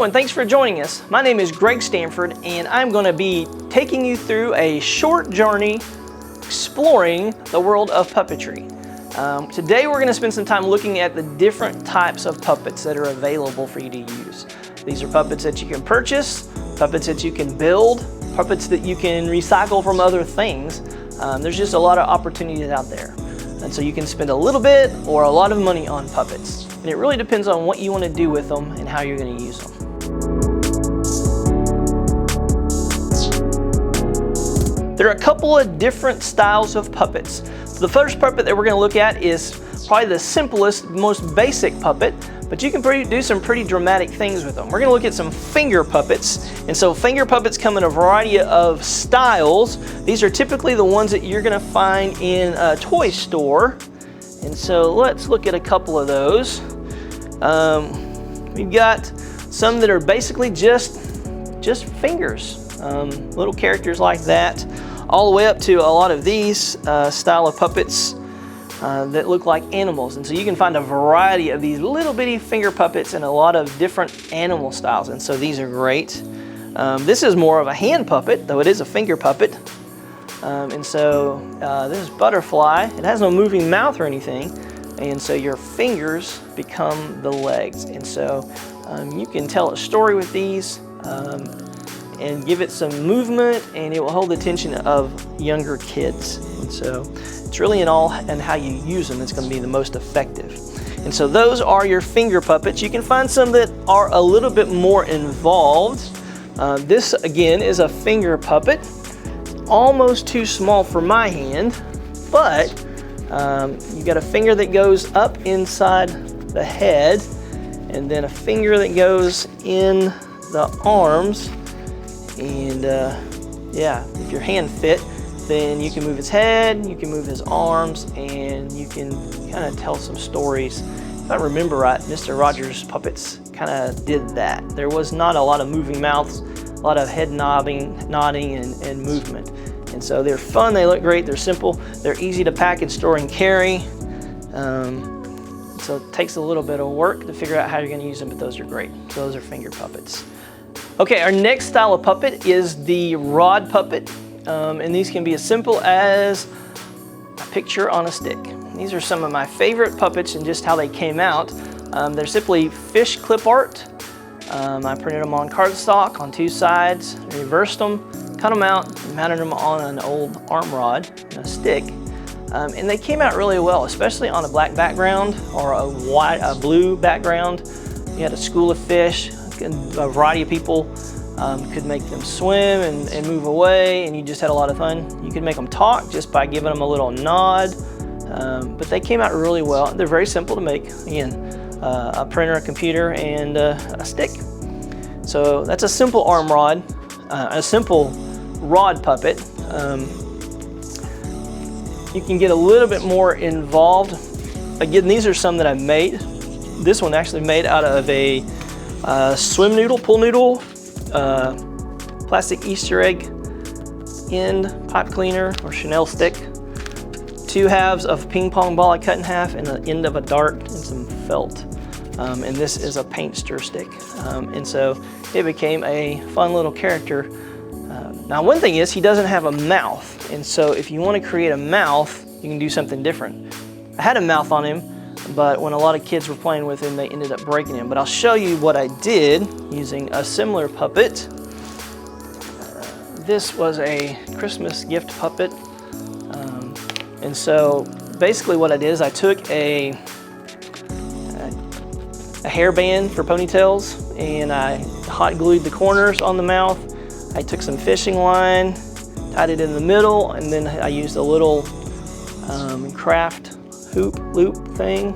and thanks for joining us. My name is Greg Stanford, and I'm going to be taking you through a short journey exploring the world of puppetry. Today we're going to spend some time looking at the different types of puppets that are available for you to use. These are puppets that you can purchase, puppets that you can build, puppets that you can recycle from other things. There's just a lot of opportunities out there. And so you can spend a little bit or a lot of money on puppets. And it really depends on what you want to do with them and how you're going to use them. There are a couple of different styles of puppets. The first puppet that we're going to look at is probably the simplest, most basic puppet, but you can do some pretty dramatic things with them. We're going to look at some finger puppets. And so finger puppets come in a variety of styles. These are typically the ones that you're going to find in a toy store. And so let's look at a couple of those. We've got some that are basically just fingers, little characters like that, all the way up to a lot of these style of puppets that look like animals. And so you can find a variety of these little bitty finger puppets in a lot of different animal styles. And so these are great. This is more of a hand puppet, though it is a finger puppet. And so this is Butterfly. It has no moving mouth or anything. And so your fingers become the legs. And so you can tell a story with these and give it some movement, and it will hold the attention of younger kids. And so it's really in how you use them that's going to be the most effective. And so those are your finger puppets. You can find some that are a little bit more involved. This again is a finger puppet. Almost too small for my hand, but you got a finger that goes up inside the head, and then a finger that goes in the arms. And yeah, if your hand fit, then you can move his head, you can move his arms, and you can kind of tell some stories. If I remember right, Mr. Rogers puppets kind of did that. There was not a lot of moving mouths, a lot of head nodding and movement. And so they're fun, they look great, they're simple, they're easy to pack and store and carry. So it takes a little bit of work to figure out how you're going to use them, but those are great. So those are finger puppets. Okay, our next style of puppet is the rod puppet. And these can be as simple as a picture on a stick. These are some of my favorite puppets and just how they came out. They're simply fish clip art. I printed them on cardstock on two sides, reversed them, cut them out, mounted them on an old arm rod and a stick. And they came out really well, especially on a black background or a blue background. You had a school of fish, a variety of people could make them swim and move away, and you just had a lot of fun. You could make them talk just by giving them a little nod, but they came out really well. They're very simple to make. Again, a printer, a computer, and a stick. So that's a simple arm rod, a simple rod puppet. You can get a little bit more involved. Again, these are some that I made. This one actually made out of a swim noodle, pool noodle, plastic Easter egg end pipe cleaner or Chanel stick, two halves of ping pong ball I cut in half, and the end of a dart and some felt. And this is a paint stir stick. And so it became a fun little character. Now one thing is he doesn't have a mouth, and so if you want to create a mouth, you can do something different. I had a mouth on him, but when a lot of kids were playing with him, they ended up breaking him. But I'll show you what I did using a similar puppet. This was a Christmas gift puppet. And so basically what I did is I took a hairband for ponytails, and I hot glued the corners on the mouth. I took some fishing line, tied it in the middle, and then I used a little craft hoop loop thing.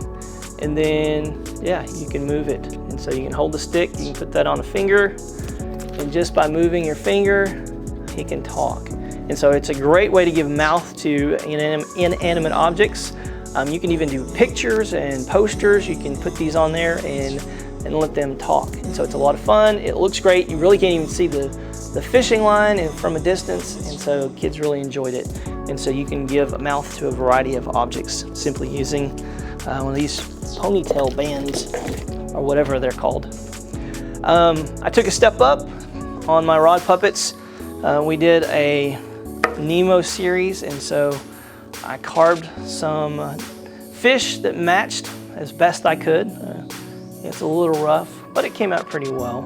And then, yeah, you can move it. And so you can hold the stick, you can put that on a finger, and just by moving your finger, he can talk. And so it's a great way to give mouth to inanimate objects. You can even do pictures and posters. You can put these on there and let them talk. And so it's a lot of fun. It looks great. You really can't even see the fishing line from a distance, and so kids really enjoyed it. And so you can give a mouth to a variety of objects simply using one of these ponytail bands or whatever they're called. I took a step up on my rod puppets. We did a Nemo series, and so I carved some fish that matched as best I could. It's a little rough, but it came out pretty well.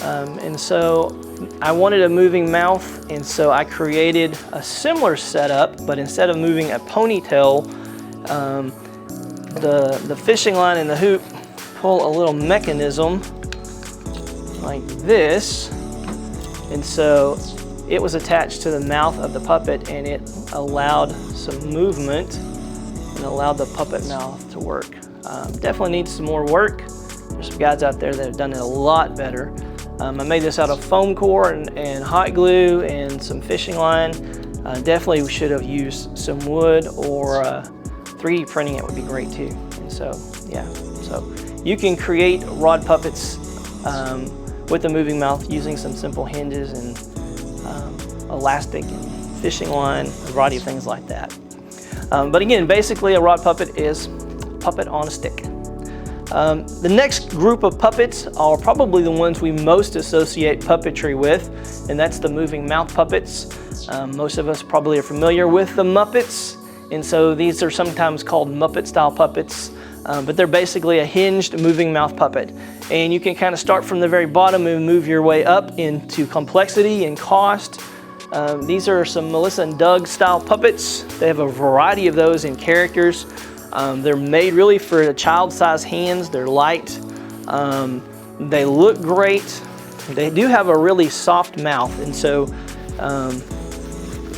And so I wanted a moving mouth, and so I created a similar setup, but instead of moving a ponytail, the fishing line and the hoop pull a little mechanism like this, and so it was attached to the mouth of the puppet, and it allowed some movement and allowed the puppet mouth to work. Definitely needs some more work. There's some guys out there that have done it a lot better. I made this out of foam core and hot glue and some fishing line. Definitely we should have used some wood, or 3D printing it would be great too. And so, yeah, so you can create rod puppets with a moving mouth using some simple hinges and elastic and fishing line, a variety of things like that. But again, basically a rod puppet is puppet on a stick. The next group of puppets are probably the ones we most associate puppetry with, and that's the moving mouth puppets. Most of us probably are familiar with the Muppets, and so these are sometimes called Muppet style puppets, but they're basically a hinged moving mouth puppet. And you can kind of start from the very bottom and move your way up into complexity and cost. These are some Melissa and Doug style puppets. They have a variety of those in characters. They're made really for the child-sized hands. They're light. They look great. They do have a really soft mouth, and so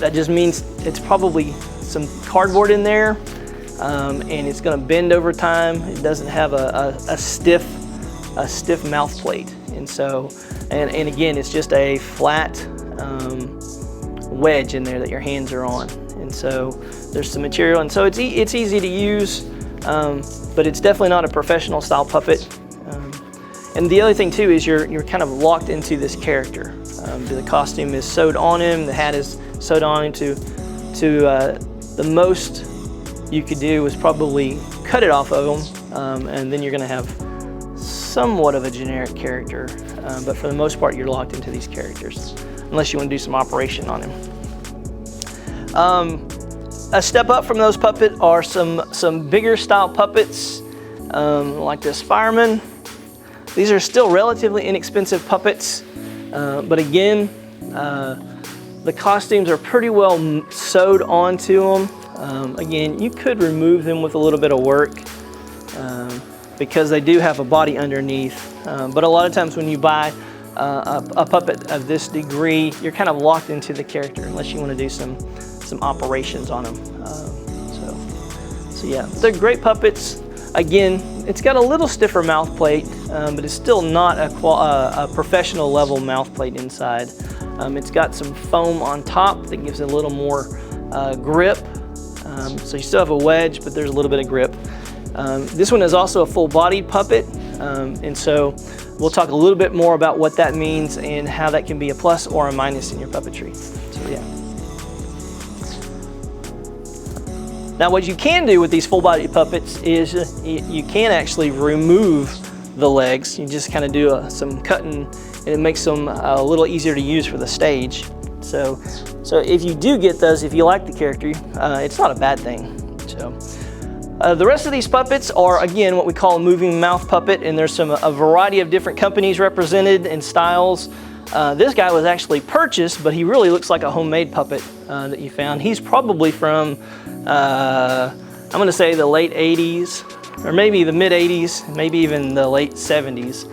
that just means it's probably some cardboard in there, and it's going to bend over time. It doesn't have a stiff mouth plate, and so and again, it's just a flat wedge in there that your hands are on. And so there's some material, and so it's easy to use, but it's definitely not a professional style puppet. And the other thing too is you're kind of locked into this character. The costume is sewed on him, the hat is sewed on him. The most you could do was probably cut it off of him, and then you're going to have somewhat of a generic character. But for the most part, you're locked into these characters, unless you want to do some operation on him. A step up from those puppets are some bigger style puppets, like this fireman. These are still relatively inexpensive puppets, but again, the costumes are pretty well sewed onto them. Again, you could remove them with a little bit of work because they do have a body underneath, but a lot of times when you buy a puppet of this degree, you're kind of locked into the character unless you want to do some operations on them. So yeah, they're great puppets. Again, it's got a little stiffer mouth plate, but it's still not a professional level mouth plate inside. It's got some foam on top that gives it a little more grip. So you still have a wedge, but there's a little bit of grip. This one is also a full-bodied puppet, and so we'll talk a little bit more about what that means and how that can be a plus or a minus in your puppetry. So yeah. Now what you can do with these full-bodied puppets is you can actually remove the legs. You just kind of do some cutting, and it makes them a little easier to use for the stage. So if you do get those, if you like the character, it's not a bad thing. So the rest of these puppets are, again, what we call a moving mouth puppet, and there's a variety of different companies represented and styles. This guy was actually purchased, but he really looks like a homemade puppet that you found. He's probably from, I'm going to say the late 80s, or maybe the mid 80s, maybe even the late 70s.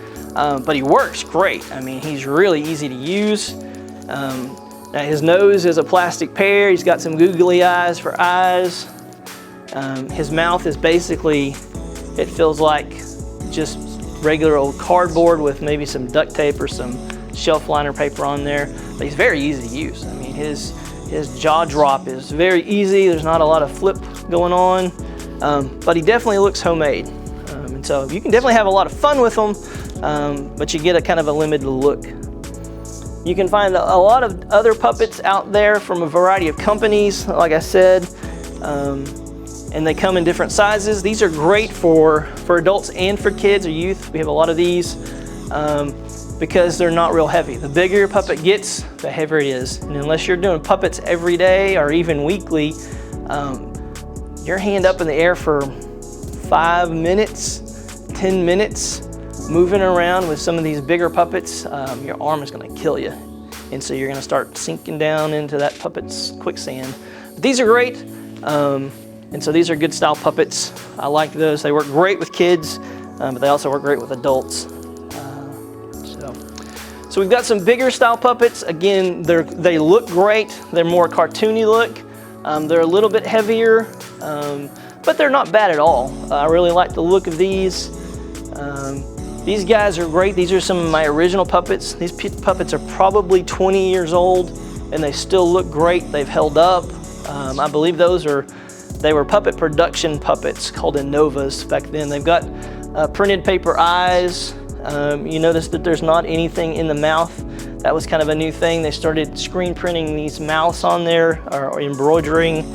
But he works great. I mean, he's really easy to use. Now his nose is a plastic pear. He's got some googly eyes for eyes. His mouth is basically, it feels like just regular old cardboard with maybe some duct tape or some shelf liner paper on there, but he's very easy to use. I mean, his jaw drop is very easy. There's not a lot of flip going on, but he definitely looks homemade. And so you can definitely have a lot of fun with them, but you get a kind of a limited look. You can find a lot of other puppets out there from a variety of companies, like I said, and they come in different sizes. These are great for adults and for kids or youth. We have a lot of these. because they're not real heavy. The bigger your puppet gets, the heavier it is. And unless you're doing puppets every day or even weekly, your hand up in the air for 5 minutes, 10 minutes, moving around with some of these bigger puppets, your arm is gonna kill you. And so you're gonna start sinking down into that puppet's quicksand. But these are great. And so these are good style puppets. I like those. They work great with kids, but they also work great with adults. So we've got some bigger style puppets. Again, they look great. They're more cartoony look. They're a little bit heavier, but they're not bad at all. I really like the look of these. These guys are great. These are some of my original puppets. These puppets are probably 20 years old, and they still look great. They've held up. I believe they were puppet production puppets called Innovas back then. They've got printed paper eyes. You notice that there's not anything in the mouth. That was kind of a new thing. They started screen printing these mouths on there, or embroidering,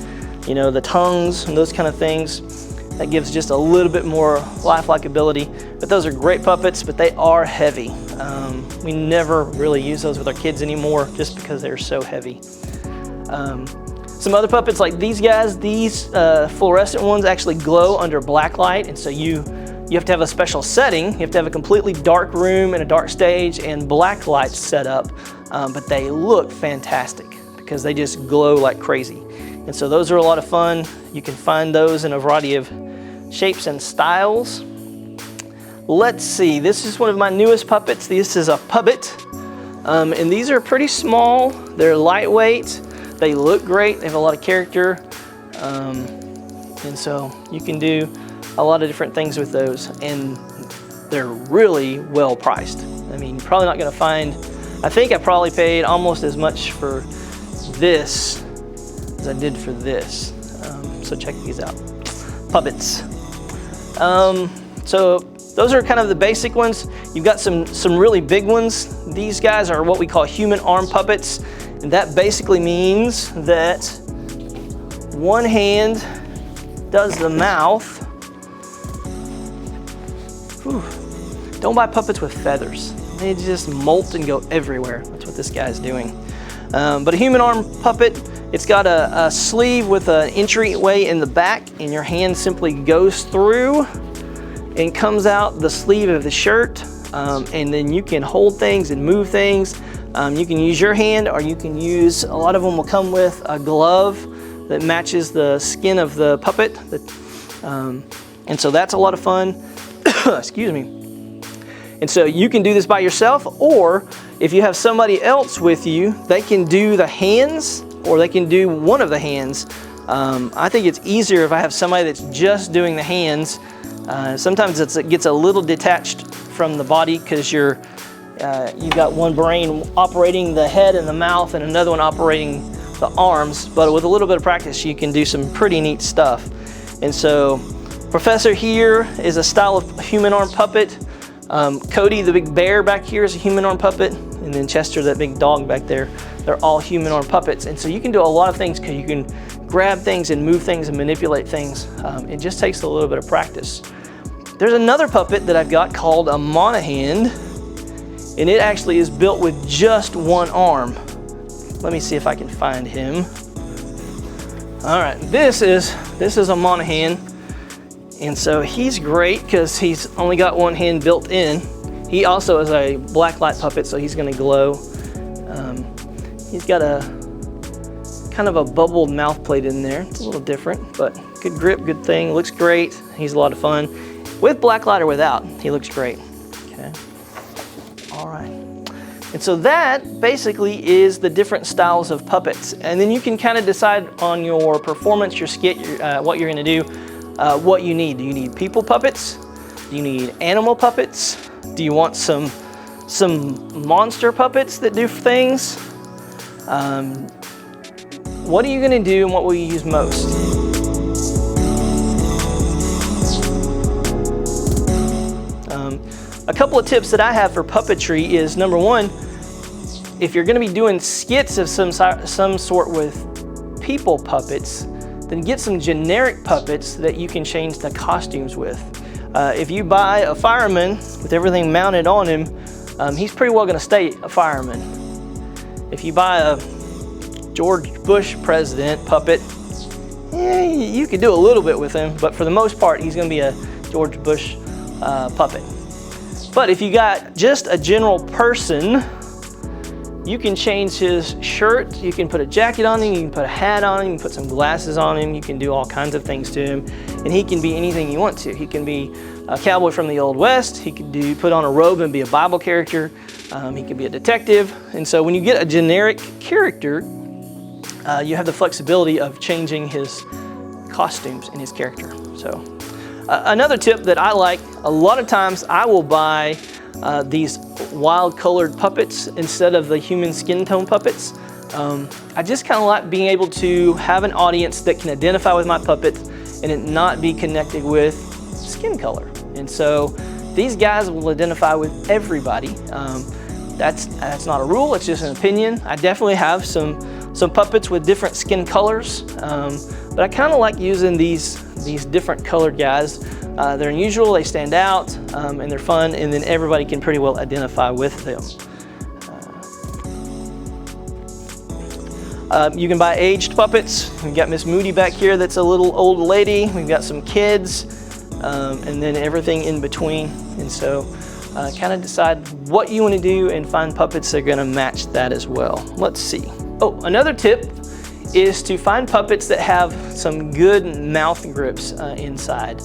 you know, the tongues and those kind of things. That gives just a little bit more lifelike ability. But those are great puppets, but they are heavy. We never really use those with our kids anymore just because they're so heavy. Some other puppets like these guys, these fluorescent ones actually glow under black light, and so you have to have a special setting. You have to have a completely dark room and a dark stage and black lights set up, but they look fantastic because they just glow like crazy. And so those are a lot of fun. You can find those in a variety of shapes and styles. Let's see, this is one of my newest puppets. This is a Puppet, and these are pretty small. They're lightweight. They look great. They have a lot of character, and so you can do a lot of different things with those, and they're really well priced. I mean, you're probably not going to find, I think I probably paid almost as much for this as I did for this. So check these out. Puppets. So those are kind of the basic ones. You've got some really big ones. These guys are what we call human arm puppets. And that basically means that one hand does the mouth. Whew. Don't buy puppets with feathers. They just molt and go everywhere. That's what this guy's doing. But a human arm puppet, it's got a sleeve with an entryway in the back, and your hand simply goes through and comes out the sleeve of the shirt, and then you can hold things and move things. You can use your hand, or you can use, a lot of them will come with a glove that matches the skin of the puppet. And so that's a lot of fun. Excuse me. And so you can do this by yourself, or if you have somebody else with you, they can do the hands, or they can do one of the hands. I think it's easier if I have somebody that's just doing the hands. Sometimes it gets a little detached from the body because you've got one brain operating the head and the mouth and another one operating the arms, but with a little bit of practice you can do some pretty neat stuff. And so Professor here is a style of human arm puppet. Cody, the big bear back here, is a human arm puppet, and then Chester, that big dog back there, they're all human arm puppets. And so you can do a lot of things because you can grab things and move things and manipulate things. It just takes a little bit of practice. There's another puppet that I've got called a Monahand, and it actually is built with just one arm. Let me see if I can find him. All right, this is a Monahand, and so he's great because he's only got one hand built in. He also is a black light puppet, so he's going to glow. He's got a kind of a bubbled mouth plate in there. It's a little different, but good grip, good thing. Looks great. He's a lot of fun. With black light or without, he looks great. Okay. All right. And so that basically is the different styles of puppets. And then you can kind of decide on your performance, your skit, what you're going to do, what you need. Do you need people puppets? Do you need animal puppets? Do you want some monster puppets that do things? What are you going to do, and what will you use most? A couple of tips that I have for puppetry is, number one, if you're going to be doing skits of some sort with people puppets, then get some generic puppets that you can change the costumes with. If you buy a fireman with everything mounted on him, he's pretty well going to stay a fireman. If you buy a George Bush president puppet, you could do a little bit with him, but for the most part, he's going to be a George Bush puppet. But if you got just a general person, you can change his shirt, you can put a jacket on him, you can put a hat on him, you can put some glasses on him, you can do all kinds of things to him, and he can be anything you want to. He can be a cowboy from the Old West, he could put on a robe and be a Bible character, he could be a detective. And so when you get a generic character, you have the flexibility of changing his costumes and his character. So another tip that I like, a lot of times I will buy these wild colored puppets instead of the human skin tone puppets. I just kind of like being able to have an audience that can identify with my puppet and it not be connected with skin color. And so these guys will identify with everybody. That's not a rule, it's just an opinion. I definitely have some puppets with different skin colors, but I kind of like using these different colored guys. They're unusual, they stand out, and they're fun, and then everybody can pretty well identify with them. You can buy aged puppets. We've got Miss Moody back here that's a little old lady. We've got some kids, and then everything in between. And so kind of decide what you want to do and find puppets that are going to match that as well. Let's see. Oh, another tip is to find puppets that have some good mouth grips inside.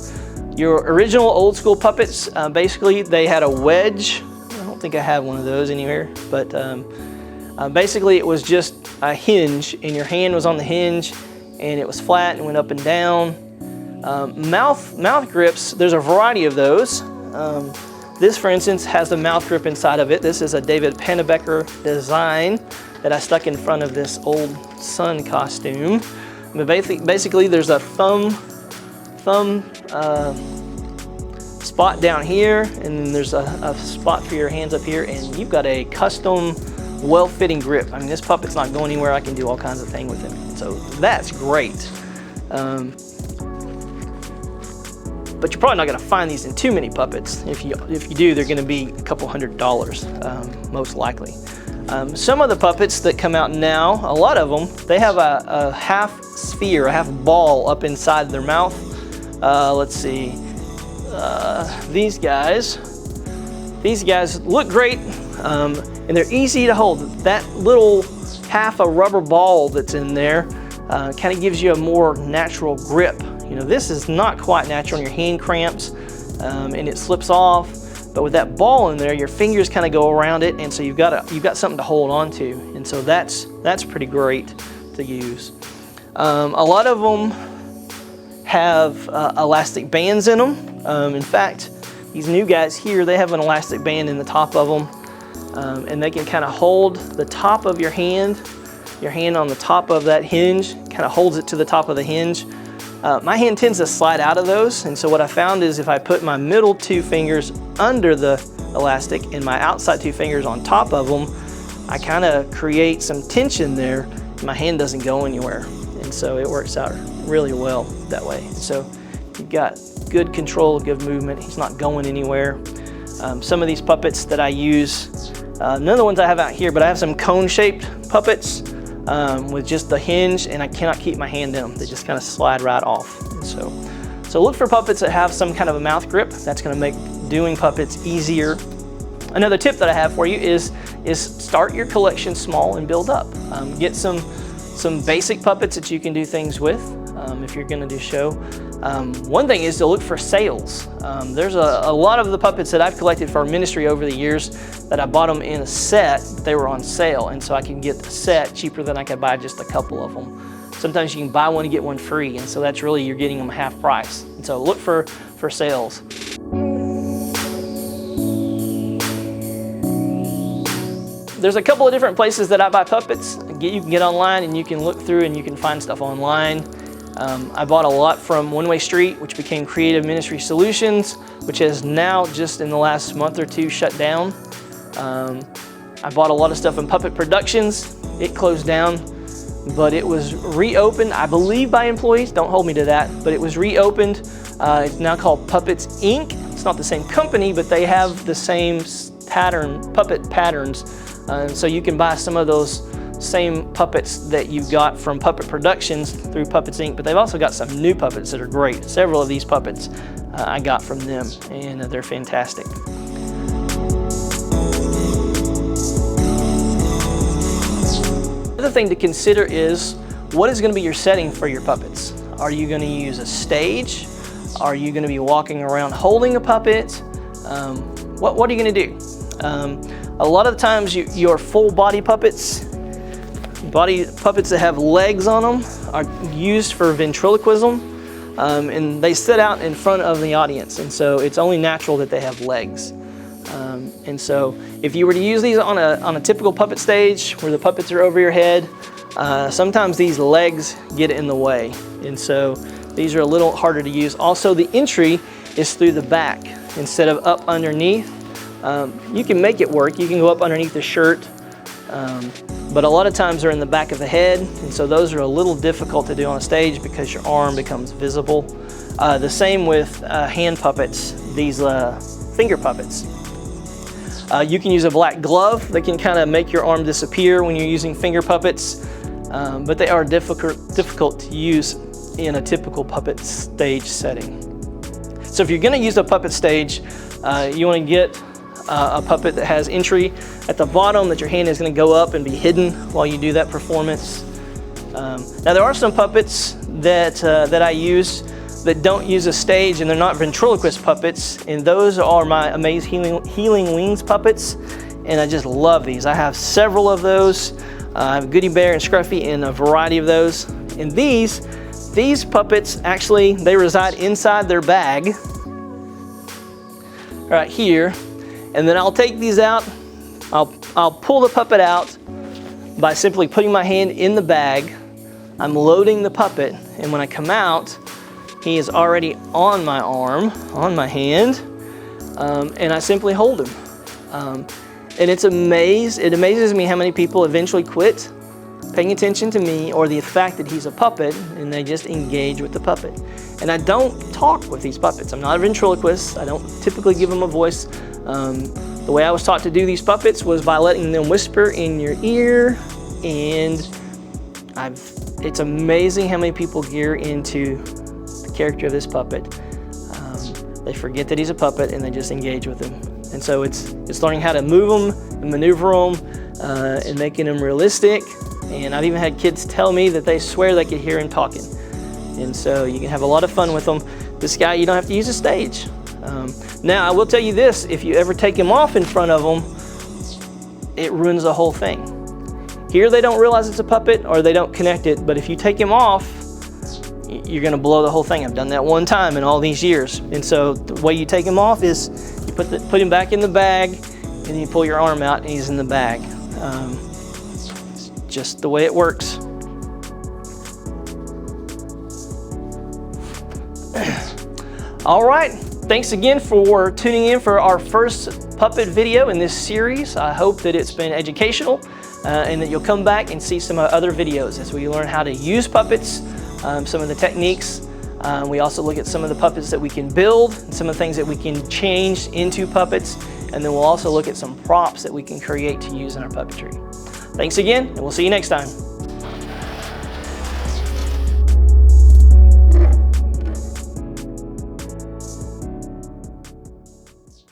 Your original old school puppets, basically they had a wedge. I don't think I have one of those anywhere, but basically it was just a hinge and your hand was on the hinge and it was flat and went up and down. Mouth grips, there's a variety of those. This, for instance, has a mouth grip inside of it. This is a David Pennebecker design that I stuck in front of this old sun costume. But basically there's a thumb spot down here, and then there's a spot for your hands up here, and you've got a custom, well-fitting grip. I mean, this puppet's not going anywhere. I can do all kinds of things with him. So that's great. But you're probably not going to find these in too many puppets. If you do, they're going to be a couple $100, most likely. Some of the puppets that come out now, a lot of them, they have a half sphere, a half ball up inside their mouth. Let's see. These guys look great, and they're easy to hold. That little half a rubber ball that's in there kind of gives you a more natural grip. You know, this is not quite natural, and your hand cramps and it slips off. But with that ball in there, your fingers kind of go around it, and so you've got something to hold on to, and so that's pretty great to use. A lot of them have elastic bands in them. In fact, these new guys here, they have an elastic band in the top of them, and they can kind of hold the top of your hand on the top of that hinge, kind of holds it to the top of the hinge. My hand tends to slide out of those, and so what I found is if I put my middle two fingers under the elastic and my outside two fingers on top of them, I kind of create some tension there, and my hand doesn't go anywhere. And so it works out really well that way. And so you've got good control, good movement. He's not going anywhere. Some of these puppets that I use, none of the ones I have out here, but I have some cone-shaped puppets with just the hinge, and I cannot keep my hand in them. They just kind of slide right off. And so look for puppets that have some kind of a mouth grip. That's going to make doing puppets easier. Another tip that I have for you is start your collection small and build up. Get some basic puppets that you can do things with if you're going to do show. One thing is to look for sales. There's a lot of the puppets that I've collected for our ministry over the years that I bought them in a set, but they were on sale, and so I can get the set cheaper than I could buy just a couple of them. Sometimes you can buy one and get one free, and so that's really, you're getting them half price. And so look for sales. There's a couple of different places that I buy puppets. You can get online and you can look through and you can find stuff online. I bought a lot from One Way Street, which became Creative Ministry Solutions, which has now just in the last month or two shut down. I bought a lot of stuff in Puppet Productions. It closed down but it was reopened, I believe by employees, don't hold me to that, but it was reopened. It's now called Puppets Inc. It's not the same company, but they have the same puppet patterns. So you can buy some of those same puppets that you got from Puppet Productions through Puppets Inc. But they've also got some new puppets that are great. Several of these puppets I got from them, and they're fantastic. Another thing to consider is, what is going to be your setting for your puppets? Are you going to use a stage? Are you going to be walking around holding a puppet? What are you going to do? A lot of the times your full body puppets that have legs on them are used for ventriloquism, and they sit out in front of the audience, and so it's only natural that they have legs. And so if you were to use these on a typical puppet stage where the puppets are over your head, sometimes these legs get in the way, and so these are a little harder to use. Also, the entry is through the back instead of up underneath. You can make it work. You can go up underneath the shirt, but a lot of times they're in the back of the head, and so those are a little difficult to do on a stage because your arm becomes visible. The same with hand puppets, these finger puppets. You can use a black glove that can kind of make your arm disappear when you're using finger puppets, but they are difficult to use in a typical puppet stage setting. So if you're going to use a puppet stage, you want to get a puppet that has entry at the bottom, that your hand is going to go up and be hidden while you do that performance. Now there are some puppets that I use that don't use a stage, and they're not ventriloquist puppets, and those are my Amaze Healing Wings puppets, and I just love these. I have several of those. I have Goody Bear and Scruffy and a variety of those. And these puppets, actually, they reside inside their bag right here, and then I'll take these out. I'll pull the puppet out by simply putting my hand in the bag. I'm loading the puppet, and when I come out, he is already on my arm, on my hand, and I simply hold him. And it amazes me how many people eventually quit paying attention to me or the fact that he's a puppet, and they just engage with the puppet. And I don't talk with these puppets. I'm not a ventriloquist. I don't typically give them a voice. The way I was taught to do these puppets was by letting them whisper in your ear, and it's amazing how many people gear into the character of this puppet. They forget that he's a puppet and they just engage with him. And so it's learning how to move them and maneuver them and making them realistic. And I've even had kids tell me that they swear they could hear him talking. And so you can have a lot of fun with them. This guy, you don't have to use a stage. Now, I will tell you this, if you ever take him off in front of them, it ruins the whole thing. Here they don't realize it's a puppet or they don't connect it, but if you take him off, you're gonna blow the whole thing. I've done that one time in all these years. And so the way you take him off is you put him back in the bag, and then you pull your arm out and he's in the bag. It's just the way it works. All right, thanks again for tuning in for our first puppet video in this series. I hope that it's been educational and that you'll come back and see some other videos as we learn how to use puppets, some of the techniques. We also look at some of the puppets that we can build, and some of the things that we can change into puppets, and then we'll also look at some props that we can create to use in our puppetry. Thanks again, and we'll see you next time.